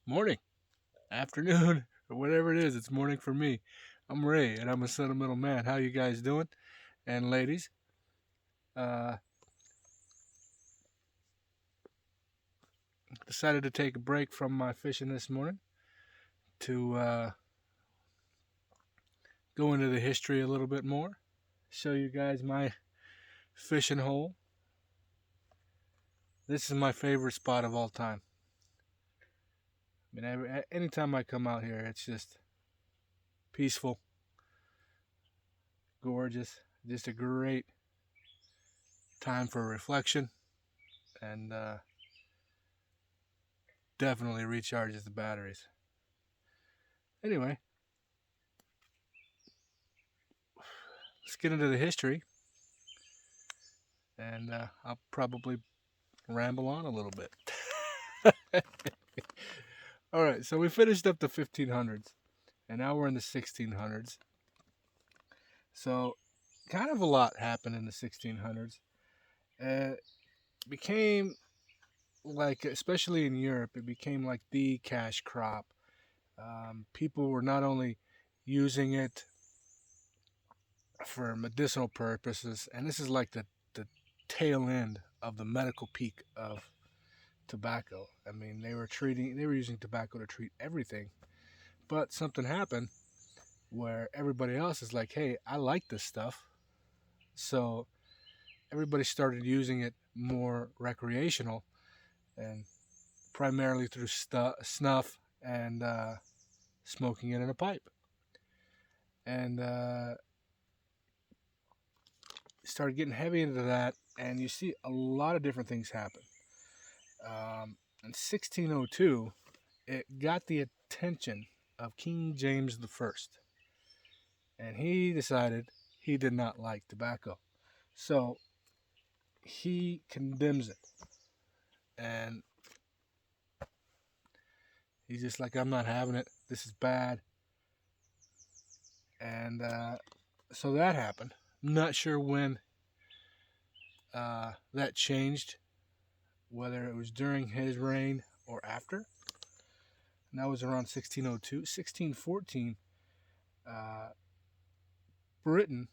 Morning, afternoon, or whatever it is. It's morning for me. I'm Ray, and I'm a sentimental man. How you guys doing? And ladies, uh, decided to take a break from my fishing this morning to go into the history a little bit more, show you guys my fishing hole. This is my favorite spot of all time. I mean, anytime I come out here, it's just peaceful, gorgeous, just a great time for reflection, and definitely recharges the batteries. Anyway, let's get into the history, and I'll probably ramble on a little bit. All right, so we finished up the 1500s, and now we're in the 1600s. So, kind of a lot happened in the 1600s. It became like, especially in Europe, it became like the cash crop. People were not only using it for medicinal purposes, and this is like the tail end of the medical peak of tobacco. I mean, they were using tobacco to treat everything. But something happened where everybody else is like, "Hey, I like this stuff." So everybody started using it more recreational and primarily through snuff and smoking it in a pipe. And started getting heavy into that, and you see a lot of different things happen. In 1602, it got the attention of King James I, and he decided he did not like tobacco. So he condemns it, and he's just like, I'm not having it. This is bad. And so that happened. I'm not sure when that changed, whether it was during his reign or after. And that was around 1602. 1614, uh, Britain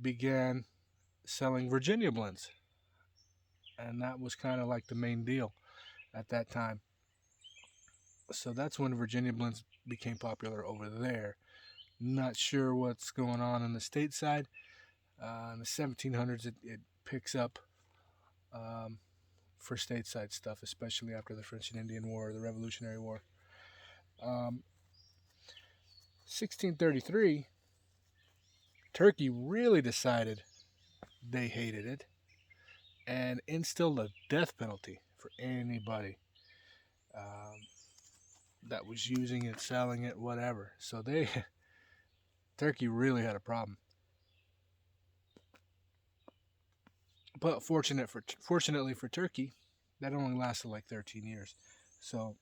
began selling Virginia blends. And that was kind of like the main deal at that time. So that's when Virginia blends became popular over there. Not sure what's going on the stateside. In the 1700s, it picks up um, for stateside stuff, especially after the French and Indian War, the Revolutionary War. 1633, Turkey really decided they hated it and instilled a death penalty for anybody that was using it, selling it, whatever. So Turkey really had a problem. But fortunately for Turkey, that only lasted like 13 years. So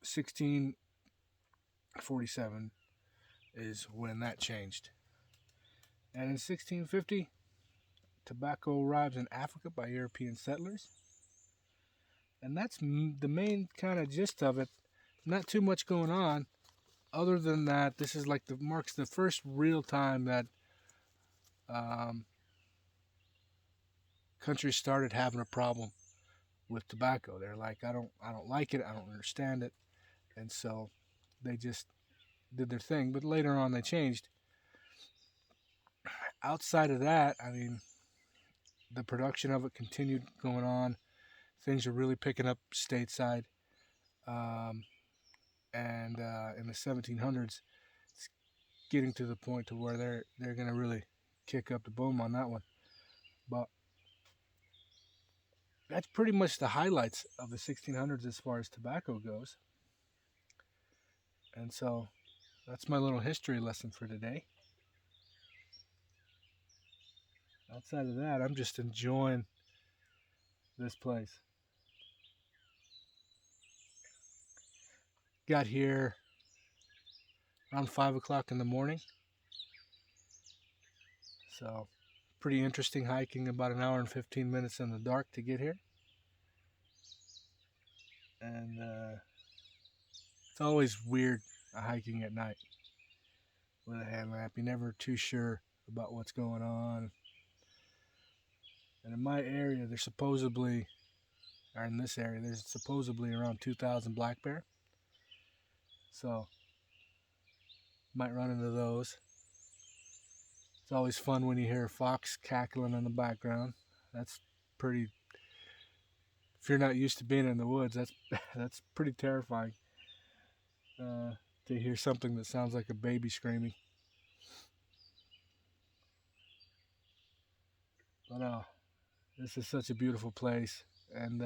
1647 is when that changed. And in 1650, tobacco arrives in Africa by European settlers. And that's the main kind of gist of it. Not too much going on. Other than that, this is like marks the first real time that um, countries started having a problem with tobacco. They're like, I don't like it. I don't understand it, and so they just did their thing. But later on, they changed. Outside of that, I mean, the production of it continued going on. Things are really picking up stateside, um, and in the 1700s, it's getting to the point to where they're going to really kick up the boom on that one. But that's pretty much the highlights of the 1600s as far as tobacco goes. And so that's my little history lesson for today. Outside of that, I'm just enjoying this place. Got here around 5 o'clock in the morning. So, pretty interesting hiking, about an hour and 15 minutes in the dark to get here. And It's always weird hiking at night with a headlamp. You're never too sure about what's going on. And in my area, there's supposedly, or in this area, there's supposedly around 2,000 black bear. So, might run into those. It's always fun when you hear a fox cackling in the background. That's pretty, if you're not used to being in the woods, that's pretty terrifying to hear something that sounds like a baby screaming. But this is such a beautiful place, and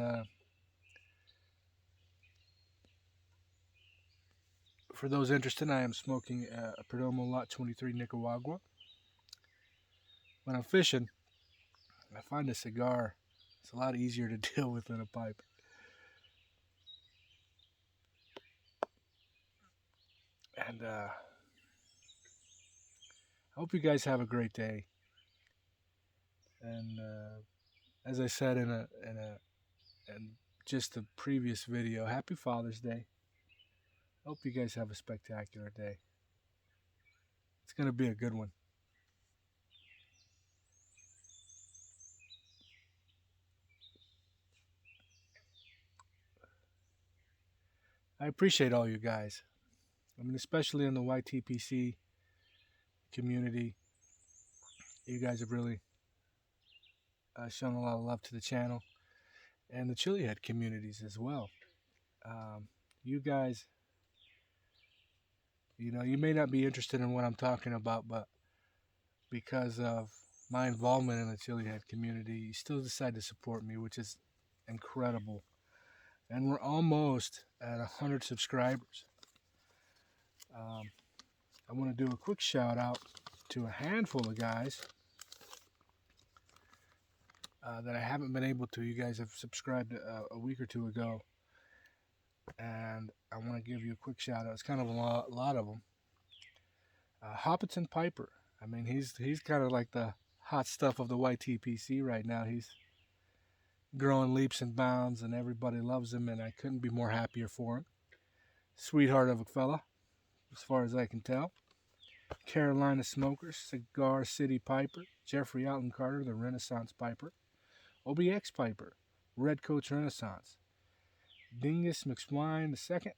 for those interested, I am smoking a Perdomo Lot 23 Nicaragua. When I'm fishing, I find a cigar, it's a lot easier to deal with than a pipe. And I hope you guys have a great day. And as I said in just the previous video, happy Father's Day. Hope you guys have a spectacular day. It's going to be a good one. I appreciate all you guys. I mean, especially in the YTPC community. You guys have really shown a lot of love to the channel. And the Chili Head communities as well. You guys, you may not be interested in what I'm talking about, but because of my involvement in the Chili Head community, you still decide to support me, which is incredible. And we're almost at 100 subscribers. I want to do a quick shout out to a handful of guys that I haven't been able to. You guys have subscribed a week or two ago, and I want to give you a quick shout out. It's kind of a lot of them. Hobbiton Piper. I mean, he's kind of like the hot stuff of the YTPC right now. He's growing leaps and bounds, and everybody loves him, and I couldn't be more happier for him. Sweetheart of a fella, as far as I can tell. Carolina Smokers, Cigar City Piper, Jefferey Alton Carter, the Renaissance Piper, OBX Piper, Redcoats Renaissance, Dingus McShane II,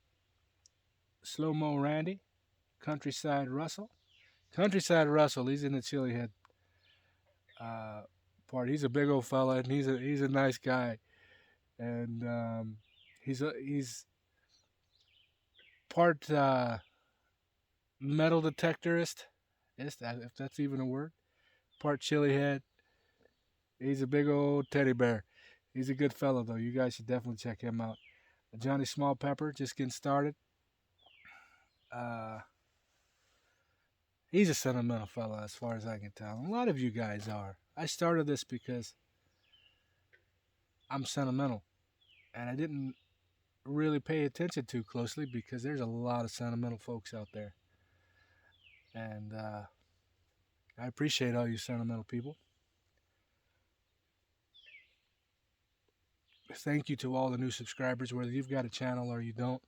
SlowMo Randy, Countryside Russel. Countryside Russel, he's in the Chili Head part. He's a big old fella, and he's a nice guy, and he's part metal detectorist, if that's even a word, part Chili Head. He's a big old teddy bear. He's a good fellow, though. You guys should definitely check him out. Johnny Small Pepper, just getting started. He's a sentimental fella, as far as I can tell. A lot of you guys are. I started this because I'm sentimental, and I didn't really pay attention too closely because there's a lot of sentimental folks out there. And I appreciate all you sentimental people. Thank you to all the new subscribers, whether you've got a channel or you don't.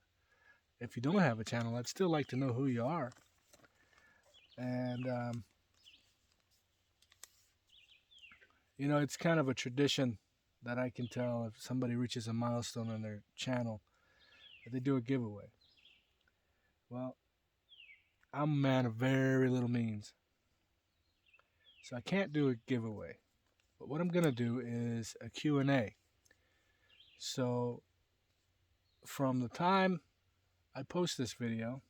If you don't have a channel, I'd still like to know who you are. And, it's kind of a tradition that I can tell if somebody reaches a milestone on their channel, that they do a giveaway. Well, I'm a man of very little means, so I can't do a giveaway. But what I'm going to do is a Q&A. So from the time I post this video,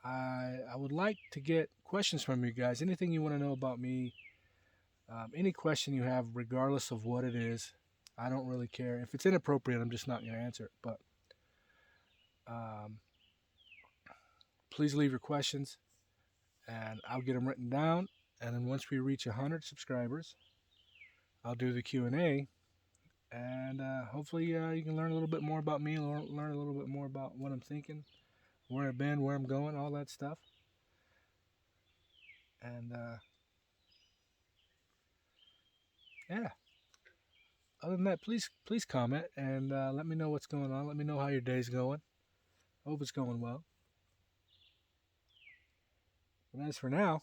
I would like to get questions from you guys. Anything you want to know about me, any question you have, regardless of what it is, I don't really care. If it's inappropriate, I'm just not going to answer it. But please leave your questions, and I'll get them written down. And then once we reach 100 subscribers, I'll do the Q&A. And hopefully you can learn a little bit more about me, learn a little bit more about what I'm thinking, where I've been, where I'm going, all that stuff. And yeah, other than that, please comment and let me know what's going on. Let me know how your day's going. Hope it's going well. But as for now,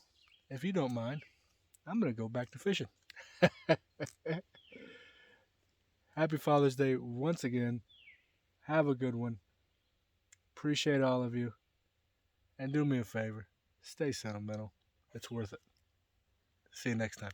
if you don't mind, I'm going to go back to fishing. Happy Father's Day once again. Have a good one. Appreciate all of you. And do me a favor. Stay sentimental. It's worth it. See you next time.